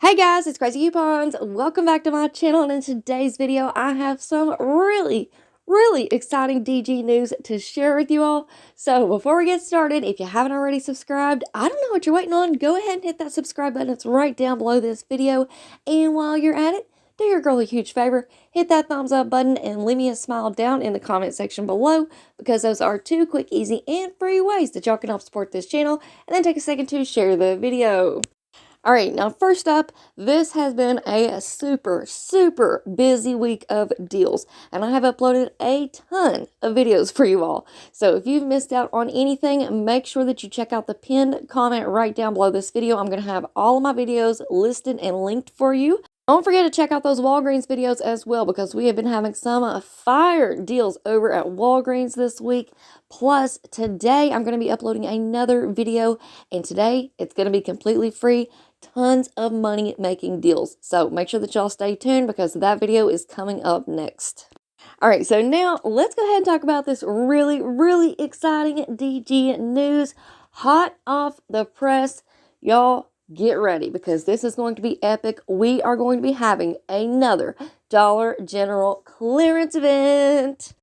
Hey guys, it's Crazy Coupons. Welcome back to my channel, and in today's video I have some really exciting DG news to share with you all. So before we get started, if you haven't already subscribed, I don't know what you're waiting on. Go ahead and hit that subscribe button. It's right down below this video. And while you're at it, do your girl a huge favor, hit that thumbs up button and leave me a smile down in the comment section below, because those are two quick, easy, and free ways that y'all can help support this channel. And then take a second to share the video. Alright, now first up, this has been a super busy week of deals, and I have uploaded a ton of videos for you all. So if you've missed out on anything, make sure that you check out the pinned comment right down below this video. I'm going to have all of my videos listed and linked for you. Don't forget to check out those Walgreens videos as well, because we have been having some fire deals over at Walgreens this week. Plus, today I'm going to be uploading another video, and today it's going to be completely free. Tons of money making deals. So make sure that y'all stay tuned, because that video is coming up next. Alright, so now let's go ahead and talk about this really exciting DG news. Hot off the press, y'all. Get ready, because this is going to be epic. We are going to be having another Dollar General clearance event.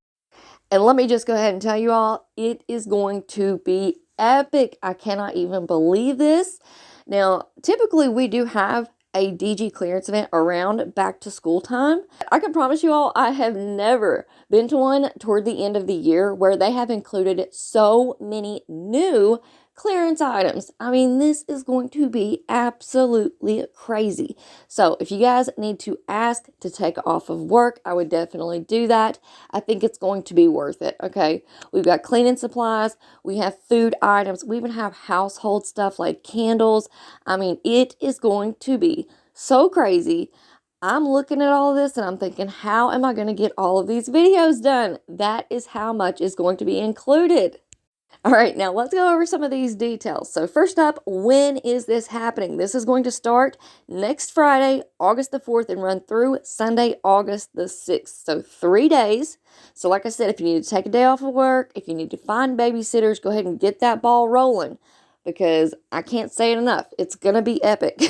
And let me just go ahead and tell you all, it is going to be epic. I cannot even believe this. Now, typically we do have a DG clearance event around back to school time. I can promise you all, I have never been to one toward the end of the year where they have included so many new clearance items. I mean, this is going to be absolutely crazy. So if you guys need to ask to take off of work, I would definitely do that. I think it's going to be worth it. Okay, we've got cleaning supplies, we have food items, we even have household stuff like candles. I mean, it is going to be so crazy. I'm looking at all this and I'm thinking, how am I going to get all of these videos done? That is how much is going to be included. All right, now let's go over some of these details. So first up, when is this happening? This is going to start next Friday, August the 4th, and run through Sunday, August the 6th. So 3 days. So like I said, if you need to take a day off of work, if you need to find babysitters, go ahead and get that ball rolling, because I can't say it enough. It's going to be epic.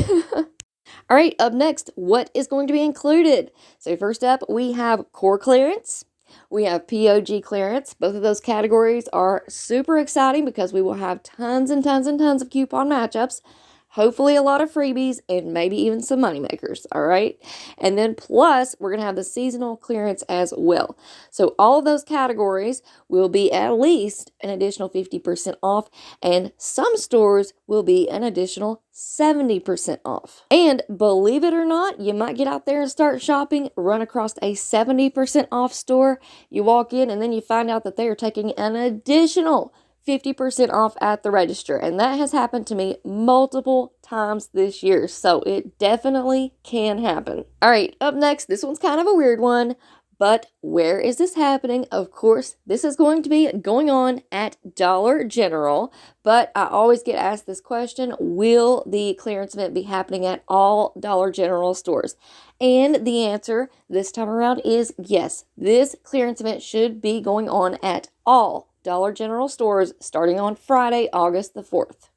All right, up next, what is going to be included? So first up, we have core clearance. We have POG clearance. Both of those categories are super exciting, because we will have tons and tons of coupon matchups, hopefully a lot of freebies, and maybe even some money makers. All right. And then plus we're going to have the seasonal clearance as well. So all of those categories will be at least an additional 50% off, and some stores will be an additional 70% off. And believe it or not, you might get out there and start shopping, run across a 70% off store. You walk in and then you find out that they are taking an additional 50% off at the register, and that has happened to me multiple times this year, so it definitely can happen. All right, up next, this one's kind of a weird one, but where is this happening? Of course, this is going to be going on at Dollar General, but I always get asked this question: will the clearance event be happening at all Dollar General stores? And the answer this time around is yes. This clearance event should be going on at all Dollar General stores starting on Friday, August the 4th.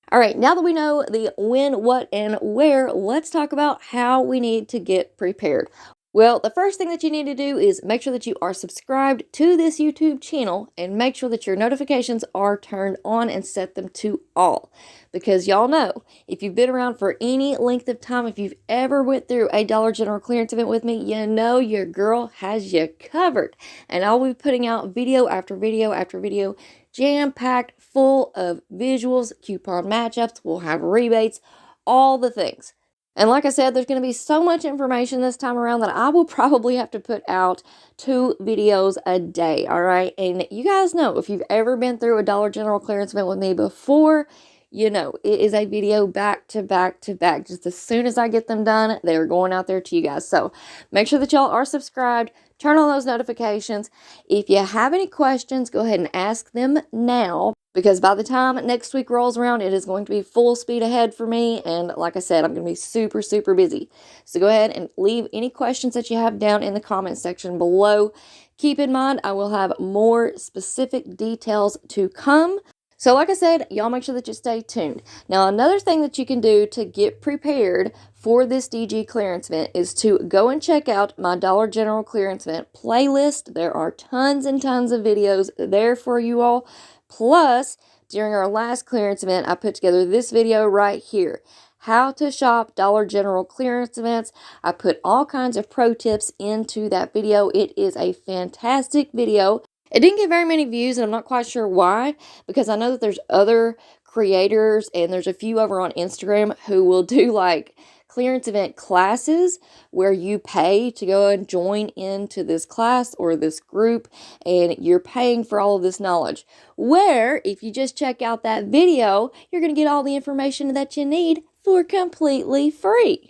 All right, now that we know the when, what, and where, let's talk about how we need to get prepared. Well, the first thing that you need to do is make sure that you are subscribed to this YouTube channel, and make sure that your notifications are turned on and set them to all. Because y'all know, if you've been around for any length of time, if you've ever went through a Dollar General clearance event with me, you know your girl has you covered. And I'll be putting out video after video after video, jam-packed full of visuals, coupon matchups, we'll have rebates, all the things. And like I said, there's going to be so much information this time around that I will probably have to put out 2 videos a day, all right? And you guys know, if you've ever been through a Dollar General clearance event with me before, you know, it is a video back to back to back. Just as soon as I get them done, they're going out there to you guys. So make sure that y'all are subscribed. Turn on those notifications. If you have any questions, go ahead and ask them now, because by the time next week rolls around, it is going to be full speed ahead for me. And like I said, I'm going to be super busy. So go ahead and leave any questions that you have down in the comment section below. Keep in mind, I will have more specific details to come. So like I said, y'all make sure that you stay tuned. Now, another thing that you can do to get prepared for this DG clearance event is to go and check out my Dollar General clearance event playlist. There are tons and tons of videos there for you all. Plus, during our last clearance event, I put together this video right here. How to shop Dollar General clearance events. I put all kinds of pro tips into that video. It is a fantastic video. It didn't get very many views, and I'm not quite sure why, because I know that there's other creators, and there's a few over on Instagram who will do like clearance event classes where you pay to go and join into this class or this group, and you're paying for all of this knowledge. Where if you just check out that video, you're going to get all the information that you need for completely free.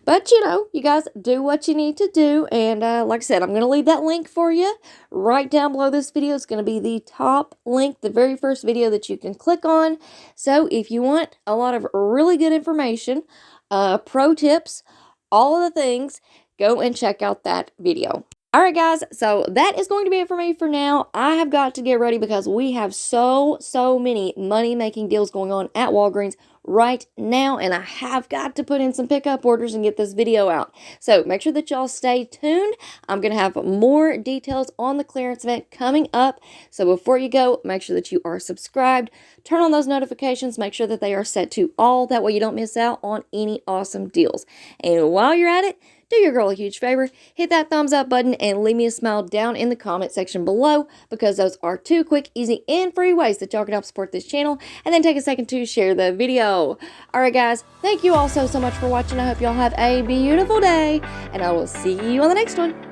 But, you know, you guys do what you need to do. And like I said, I'm going to leave that link for you right down below this video. It's going to be the top link, the very first video that you can click on. So if you want a lot of really good information, pro tips, all of the things, go and check out that video. All right, guys, so that is going to be it for me for now. I have got to get ready because we have so many money-making deals going on at Walgreens right now, and I have got to put in some pickup orders and get this video out. So make sure that y'all stay tuned. I'm going to have more details on the clearance event coming up. So before you go, make sure that you are subscribed. Turn on those notifications. Make sure that they are set to all. That way you don't miss out on any awesome deals. And while you're at it, do your girl a huge favor, hit that thumbs up button and leave me a smile down in the comment section below, because those are 2 quick, easy, and free ways that y'all can help support this channel. And then take a second to share the video. Alright guys, thank you all so much for watching. I hope y'all have a beautiful day, and I will see you on the next one.